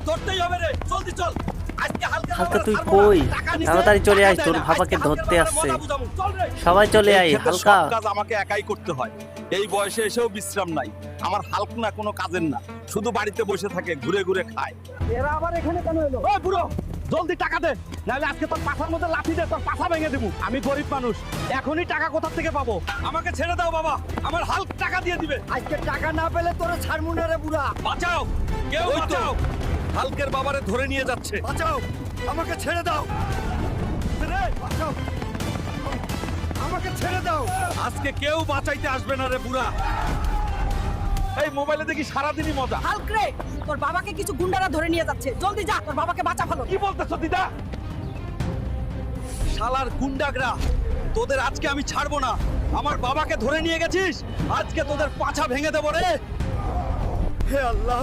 বাবাকে ধরতেই হবে রে, জলদি চল। আজকে হালকা হালকা তুই কই? তাড়াতাড়ি চলে আয়, তোর বাবাকে ধরতে আসছে। সবাই চলে আয়, হালকা। কাজ আমাকে একাই করতে হয়। এই বয়সে এসেও বিশ্রাম নাই। আমার হালক না কোনো কাজের না, শুধু বাড়িতে বসে থাকে, ঘুরে ঘুরে খায়। এরা আবার এখানে কেন এলো? ওই বুড়ো, জলদি টাকা দে, নাহলে আজকে তোর পাছার মধ্যে লাঠি দিয়ে তোর পাছা ভেঙে দেবো। আমি গরিব মানুষ, এখনই টাকা কোথা থেকে পাবো? আমাকে ছেড়ে দাও বাবা, আমার হালক টাকা দিয়ে দিবে। আজকে টাকা না পেলে তোরে ছাড়মু না রে বুড়া। বাঁচাও, কেউ বাঁচাও। হালকের বাবারে ধরে নিয়ে যাচ্ছে। বাঁচাও, আমাকে ছেড়ে দাও। রে বাঁচাও, আমাকে ছেড়ে দাও। আজকে কেউ বাঁচাইতে আসবে না রে বুড়া। এই মোবাইলে দেখি সারাদিনই মজা। হাল্ক রে, তোর বাবাকে কিছু গুন্ডারা ধরে নিয়ে যাচ্ছে, জলদি যা, তোর বাবাকে বাঁচা ভালো। কি বলতেছ দিদা? শালার গুন্ডাগরা, তোদের আজকে আমি ছাড়বো না। আমার বাবাকে ধরে নিয়ে গেছিস, আজকে তোদের পাছা ভেঙে দেবো রে। হে আল্লাহ,